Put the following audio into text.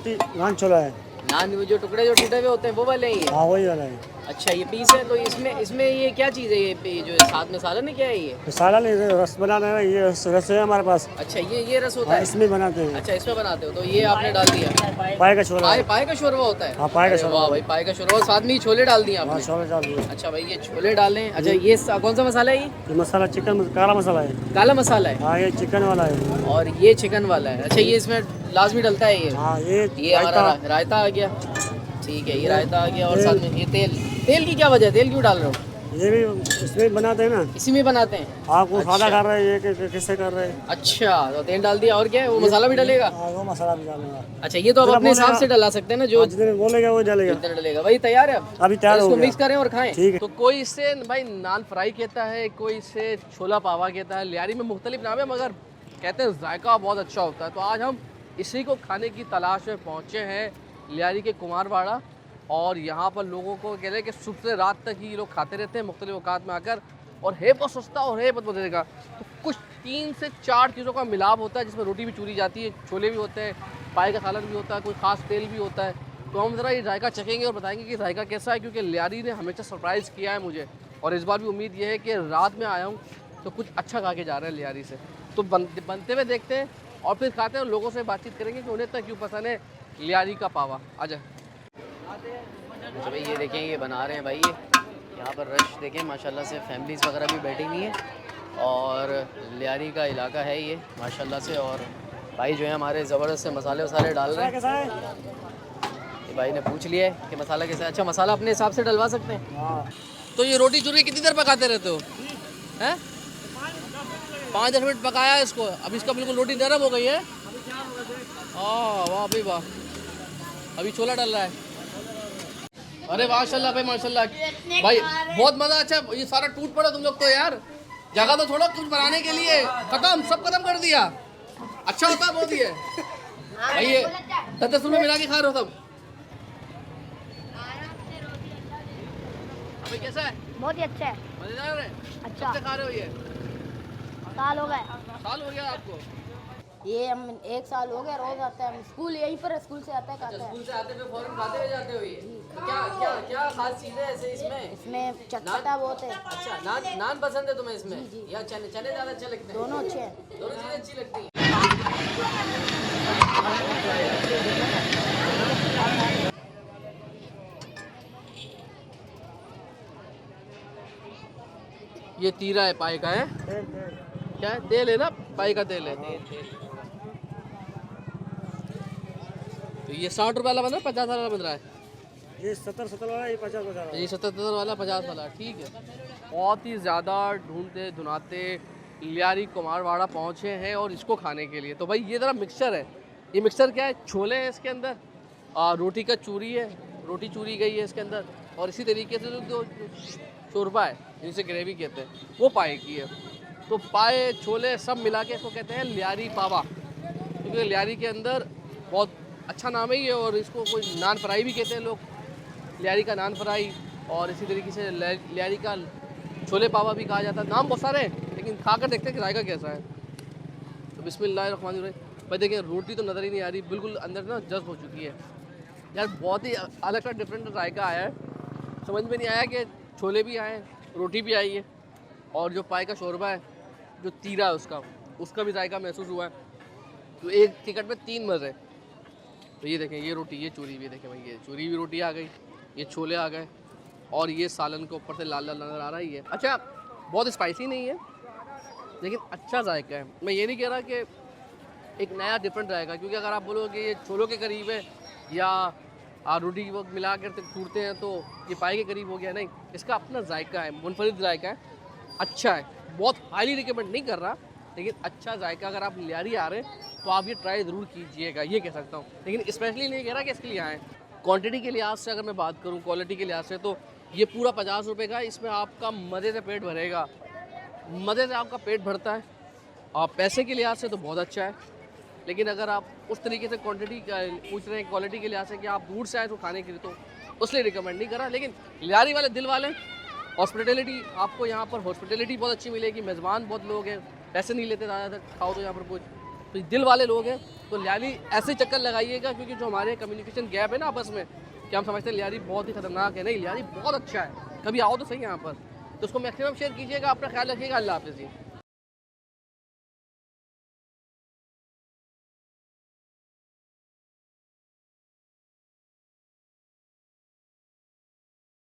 रोटी नान छोला है। नान वो जो टुकड़े जो टूटे हुए होते हैं वो वाले ही है। हाँ वही वाला है। अच्छा ये पीस है, तो इसमें ये क्या चीज़ है, ये जो साथ में सालन है क्या है ये? तो साला नहीं, रस बनाना है, ये रस है हमारे पास। अच्छा ये रस होता हाँ है, इसमें बनाते हैं। अच्छा इसमें बनाते हो, तो ये आपने डाल दिया। पाए का छोला है। पाए का शोरबा होता है। हाँ पाए का अरे शोरबा। वाह भाई, पाए का शोरबा, और साथ में ही छोले डाल दिए हाँ आपने। छोले डाल दिए। अच्छा भाई ये छोले डालें। अच्छा ये कौन सा मसाला है ये मसाला चिकन काला मसाला है। काला मसाला है, हाँ ये चिकन वाला है। और ये चिकन वाला है। अच्छा ये इसमें लाजमी डलता है ये। हाँ ये हमारा रायता आ गया। ठीक है, ये रायता आ गया, और साथ में ये तेल की क्या वजह है, तेल क्यों डाल रहे हो? ये भी इसमें बनाते हैं ना। इसी में बनाते हैं। आपको अच्छा। सादा कर रहे हैं, ये किससे कर रहे हैं? अच्छा तो तेल डाल दिया, और क्या है, वो मसाला भी डलेगा? हाँ वो मसाला भी डालेगा। अच्छा ये तो आप अपने हिसाब से डला सकते हैं ना, जो जितने बोलेगा वो डालेगा। जितना डलेगा। भाई तैयार है अब? अभी तैयार हो इसको गया। मिक्स करें और खाएं। ठीक है। तो कोई इसे भाई नान फ्राई कहता है, कोई इसे छोला पावा कहता है। लियारी में मुख्तलिफ नाम है, मगर कहते हैं जायका बहुत अच्छा होता है। तो आज हम इसी को खाने की तलाश में पहुँचे हैं लियारी के कुमारवाड़ा, और यहाँ पर लोगों को कह रहे हैं कि सुबह से रात तक ही लोग खाते रहते हैं मुख्तलिफ औकात में आकर, और है बहुत सस्ता और है बहुत मज़े का। तो कुछ 3 से 4 चीज़ों का मिलाप होता है, जिसमें रोटी भी चूरी जाती है, छोले भी होते हैं, पाए का सालन भी होता है, कोई ख़ास तेल भी होता है। तो हम ज़रा ये जायका चखेंगे और बताएंगे कि जायका कैसा है, क्योंकि लियारी ने हमेशा सरप्राइज़ किया है मुझे, और इस बार भी उम्मीद ये है कि रात में आया हूँ तो कुछ अच्छा खा के जा रहे हैं लियारी से। तो बनते हुए देखते हैं और फिर खाते हैं, और लोगों से बातचीत करेंगे कि उन्हें तक क्यों पसंद है लियारी का पावा। आजा। अच्छा भाई ये देखें, ये बना रहे हैं भाई, ये यहाँ पर रश देखें माशाल्लाह से, फैमिलीज़ वगैरह भी बैठी हुई हैं, और लियारी का इलाका है ये माशाल्लाह से। और भाई जो है हमारे ज़बरदस्त से मसाले वसाले डाल रहे हैं। ये भाई ने पूछ लिया है कि मसाला कैसा है। अच्छा मसाला अपने हिसाब से डलवा सकते हैं। तो ये रोटी चूरी कितनी देर पकाते रहते हो हैं? 5-10 मिनट पकाया है इसको, अब इसका बिल्कुल रोटी नरम हो गई है। वाह भाई वाह, अभी छोला डल रहा है। अरे माशाल्लाह भाई माशाल्लाह भाई, बहुत मज़ा। अच्छा ये सारा टूट पड़ा तुम लोग तो यार, जगह तो छोड़ो कुछ बनाने के लिए, खत्म सब खत्म कर दिया। अच्छा होता बहुत ही है भाई, ये 10 रुपये मिला के खा रहे हो सब। अभी कैसा है? बहुत ही अच्छा है। मजेदार है। अच्छा। कब से खा रहे हो ये? साल हो गए। साल हो गया आपको? ये हम 1 साल हो गया, रोज आते हैं हम, स्कूल यहीं पर है, स्कूल से आते हैं खाते हैं। स्कूल से आते हुए फौरन खाते हुए जाते हो ये? तो क्या खास चीज़ है ऐसे इसमें? इसमें चटपटा बहुत है। अच्छा नान पसंद है तुम्हें इसमें? जी। या चने ज़्यादा अच्छे लगते हैं? दोनों अच्छे हैं। दोनों चीज़ें अच्छी लगती हैं। ये तीरा है, पाए का है क्या है? तेल है ना, पाए का तेल है। तो ये 60 रुपये वाला बन रहा है, 50 वाला बन रहा है? ये 70 वाला, ये 50 वाला। ये 70 वाला, 50 वाला, ठीक है। बहुत ही ज़्यादा ढूंढते ढूंढाते लियारी कुमारवाड़ा पहुँचे हैं और इसको खाने के लिए। तो भाई ये ज़रा मिक्सचर है, ये मिक्सचर क्या है? छोले हैं इसके अंदर, रोटी का चूरी है, रोटी चूरी गई है इसके अंदर, और इसी तरीके से जो शोरबा है जिसे ग्रेवी कहते हैं वो पाए की है। तो पाए छोले सब मिला के इसको कहते हैं लियारी पावा, क्योंकि लियारी के अंदर बहुत अच्छा नाम है ये, और इसको कोई नान फ्राई भी कहते हैं लोग, लियारी का नान फ्राई, और इसी तरीके से लियारी का छोले पावा भी कहा जाता है। नाम बहुत सारे हैं, लेकिन खा कर देखते हैं कि जायका कैसा है। तो बिस्मिल्लाहिर्रहमानिर्रहीम। भाई देखिए रोटी तो नज़र ही नहीं आ रही, बिल्कुल अंदर ना जज्ब हो चुकी है यार, बहुत ही अलग सा डिफरेंट जायका आया है। समझ में नहीं आया कि छोले भी आए, रोटी भी आई है, और जो पाए का शोरबा है, जो तीरा है उसका भी जायका महसूस हुआ है। तो एक टिकट में 3 मज़े। तो ये देखें, ये रोटी, ये चूरी भी देखें भाई, ये चूरी भी रोटी आ गई, ये छोले आ गए, और ये सालन के ऊपर से लाल लाल नज़र आ रहा है। ये अच्छा बहुत स्पाइसी नहीं है, लेकिन अच्छा जायका है। मैं ये नहीं कह रहा कि एक नया डिफरेंट जाएगा, क्योंकि अगर आप बोलोगे कि ये छोलों के करीब है या रोटी वो मिला कर टूटते हैं तो ये पाए के करीब हो गया, नहीं, इसका अपना जायका है, मुनफरिद जायका है, अच्छा है। बहुत हाईली रिकमेंड नहीं कर रहा, लेकिन अच्छा जायका। अगर आप लियारी आ रहे हैं तो आप ये ट्राई ज़रूर कीजिएगा, ये कह सकता हूँ। लेकिन स्पेशली नहीं कह रहा कि इसके लिए आएँ। क्वांटिटी के लिहाज से अगर मैं बात करूँ, क्वालिटी के लिहाज से, तो ये पूरा 50 रुपये का, इसमें आपका मज़े से पेट भरेगा, मज़े से आपका पेट भरता है। और पैसे के लिहाज से तो बहुत अच्छा है, लेकिन अगर आप उस तरीके से क्वांटिटी पूछ रहे हैं क्वालिटी के लिहाज से कि आप दूर से आए तो खाने के लिए, तो उसलिए रिकमेंड नहीं करा। लेकिन लियारी वाले दिल वाले, हॉस्पिटलिटी आपको यहाँ पर हॉस्पिटलिटी बहुत अच्छी मिलेगी, मेज़बान बहुत लोग हैं, पैसे नहीं लेते ज़्यादातर, खाओ तो यहाँ पर कुछ तो दिल वाले लोग हैं तो लियारी ऐसे चक्कर लगाइएगा, क्योंकि जो हमारे कम्युनिकेशन गैप है ना आपस में, कि हम समझते हैं लियारी बहुत ही खतरनाक है, नहीं लियारी बहुत अच्छा है, कभी आओ तो सही यहाँ पर। तो उसको मैक्सिमम शेयर कीजिएगा, अपना ख्याल रखिएगा, अल्लाह हाफ़िज़ जी।